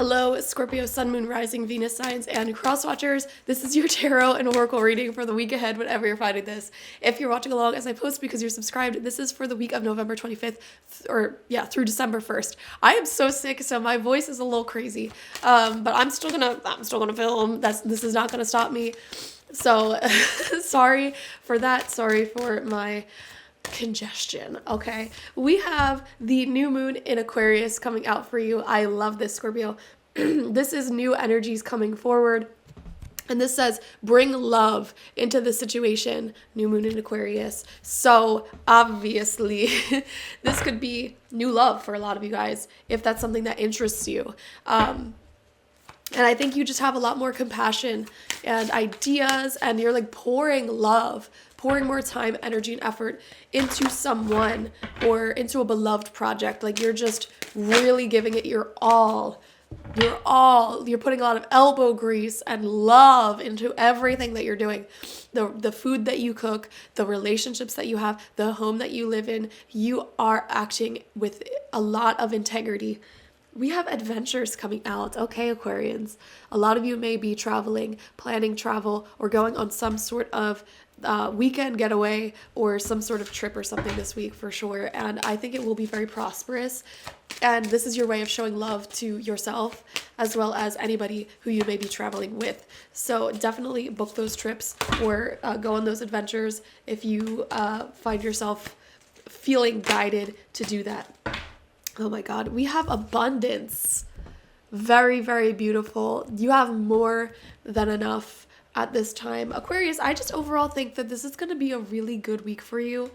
Hello, Scorpio, Sun, Moon, Rising, Venus signs, and cross watchers. This is your tarot and oracle reading for the week ahead, whenever you're finding this. If you're watching along as I post because you're subscribed, this is for the week of November 25th, through December 1st. I am so sick, so my voice is a little crazy, but I'm still gonna film. This is not gonna stop me. So, sorry for that. Sorry for my congestion. Okay, we have the new moon in Aquarius coming out for you. I love this, Scorpio. This is new energies coming forward, and this says bring love into the situation. New moon in Aquarius, so obviously this could be new love for a lot of you guys if that's something that interests you. And I think you just have a lot more compassion and ideas, and you're like pouring love, pouring more time, energy, and effort into someone or into a beloved project. Like you're just really giving it your all. You're putting a lot of elbow grease and love into everything that you're doing. The food that you cook, the relationships that you have, the home that you live in, you are acting with a lot of integrity. We have adventures coming out. Okay, Aquarians. A lot of you may be traveling, planning travel, or going on some sort of weekend getaway or some sort of trip or something this week for sure. And I think it will be very prosperous. And this is your way of showing love to yourself as well as anybody who you may be traveling with. So definitely book those trips or go on those adventures if you find yourself feeling guided to do that. Oh my God, we have abundance. Very, very beautiful. You have more than enough at this time. Aquarius, I just overall think that this is going to be a really good week for you.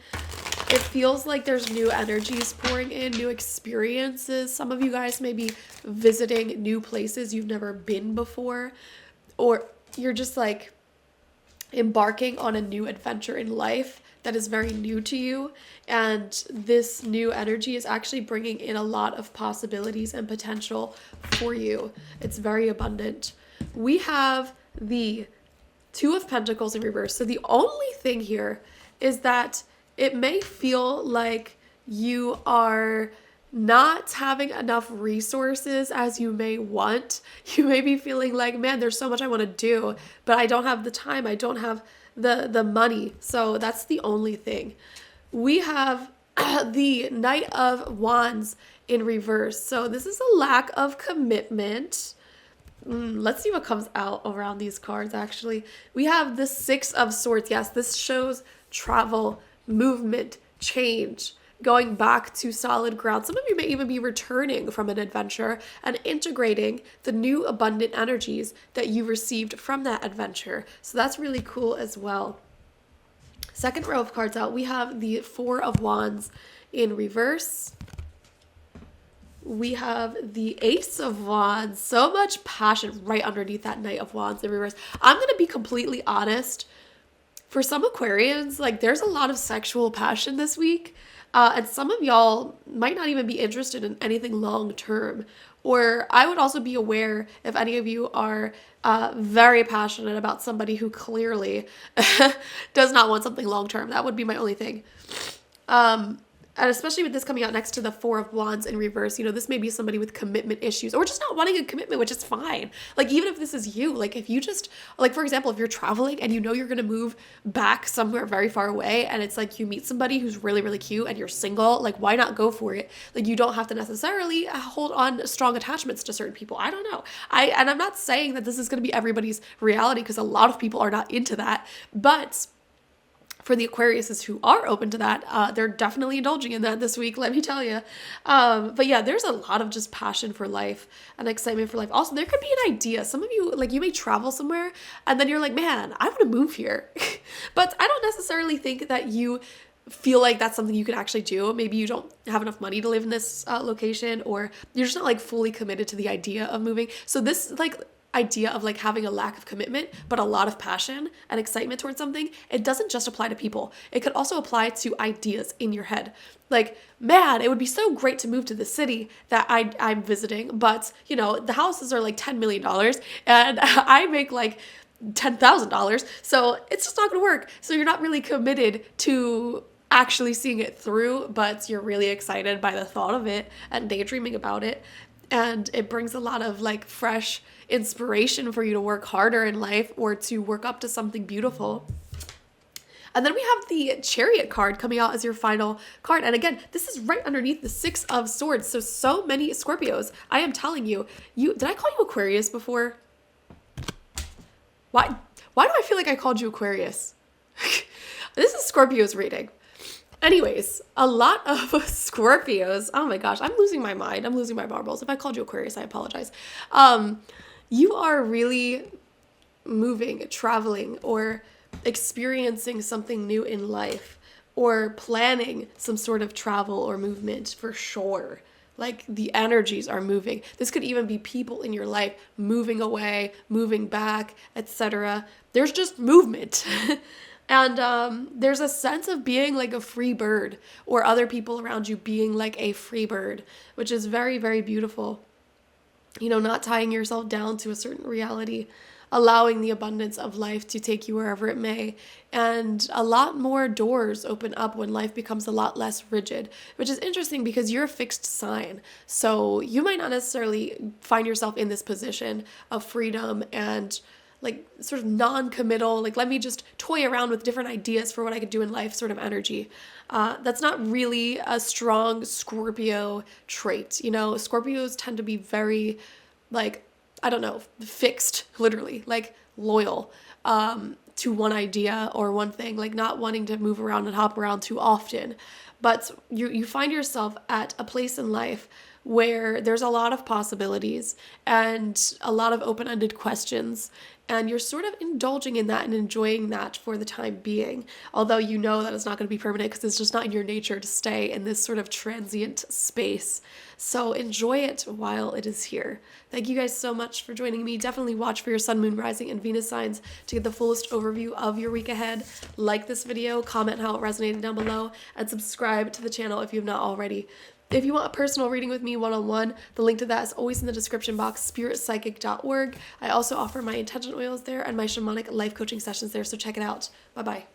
It feels like there's new energies pouring in, new experiences. Some of you guys may be visiting new places you've never been before, or you're just like embarking on a new adventure in life that is very new to you, and this new energy is actually bringing in a lot of possibilities and potential for you. It's very abundant. We have the Two of Pentacles in reverse. So the only thing here is that it may feel like you are not having enough resources as you may want. You may be feeling like, man, there's so much I want to do, but I don't have the time. I don't have the money. So that's the only thing. We have the Knight of Wands in reverse. So this is a lack of commitment. Let's see what comes out around these cards, actually. We have the Six of Swords. Yes, this shows travel, movement, change, going back to solid ground. Some of you may even be returning from an adventure and integrating the new abundant energies that you received from that adventure. So that's really cool as well. Second row of cards out, we have the Four of Wands in reverse. We have the Ace of Wands. So much passion right underneath that Knight of Wands in reverse. I'm going to be completely honest. For some Aquarians, like there's a lot of sexual passion this week. And some of y'all might not even be interested in anything long term. Or I would also be aware if any of you are very passionate about somebody who clearly does not want something long term. That would be my only thing. And especially with this coming out next to the Four of Wands in reverse, you know, this may be somebody with commitment issues or just not wanting a commitment, which is fine. Like, even if this is you, like, if you just, like, for example, if you're traveling and you know you're going to move back somewhere very far away and it's like you meet somebody who's really, really cute and you're single, like, why not go for it? Like, you don't have to necessarily hold on strong attachments to certain people. I don't know. And I'm not saying that this is going to be everybody's reality because a lot of people are not into that, but for the Aquariuses who are open to that, they're definitely indulging in that this week, let me tell you. But yeah, there's a lot of just passion for life and excitement for life. Also, there could be an idea. Some of you, like, you may travel somewhere and then you're like, man, I want to move here. But I don't necessarily think that you feel like that's something you can actually do. Maybe you don't have enough money to live in this location, or you're just not like fully committed to the idea of moving. So this like idea of like having a lack of commitment but a lot of passion and excitement towards something, it doesn't just apply to people. It could also apply to ideas in your head. Like, man, it would be so great to move to the city that I'm visiting, but you know, the houses are like $10 million and I make like $10,000, so it's just not gonna work. So you're not really committed to actually seeing it through, but you're really excited by the thought of it and daydreaming about it. and it brings a lot of like fresh inspiration for you to work harder in life or to work up to something beautiful. And then we have the Chariot card coming out as your final card. And again, this is right underneath the Six of Swords. So many Scorpios. I am telling you, did I call you Aquarius before? Why do I feel like I called you Aquarius? This is Scorpio's reading. Anyways, a lot of Scorpios. Oh my gosh, I'm losing my mind. I'm losing my marbles. If I called you Aquarius, I apologize. You are really moving, traveling, or experiencing something new in life, or planning some sort of travel or movement for sure. Like the energies are moving. This could even be people in your life moving away, moving back, etc. There's just movement. And there's a sense of being like a free bird, or other people around you being like a free bird, which is very, very beautiful. You know, not tying yourself down to a certain reality, allowing the abundance of life to take you wherever it may. And a lot more doors open up when life becomes a lot less rigid, which is interesting because you're a fixed sign. So you might not necessarily find yourself in this position of freedom and like sort of non-committal, like let me just toy around with different ideas for what I could do in life sort of energy. That's not really a strong Scorpio trait. You know, Scorpios tend to be very like, I don't know, fixed, literally, like loyal to one idea or one thing, like not wanting to move around and hop around too often. But you find yourself at a place in life where there's a lot of possibilities and a lot of open-ended questions, and you're sort of indulging in that and enjoying that for the time being, although you know that it's not going to be permanent because it's just not in your nature to stay in this sort of transient space. So enjoy it while it is here. Thank you guys so much for joining me. Definitely watch for your sun, moon, rising, and Venus signs to get the fullest overview of your week ahead. Like this video, comment how it resonated down below, and subscribe to the channel if you have not already. If you want a personal reading with me one-on-one, the link to that is always in the description box, spiritpsychic.org. I also offer my intention oils there and my shamanic life coaching sessions there, so check it out. Bye-bye.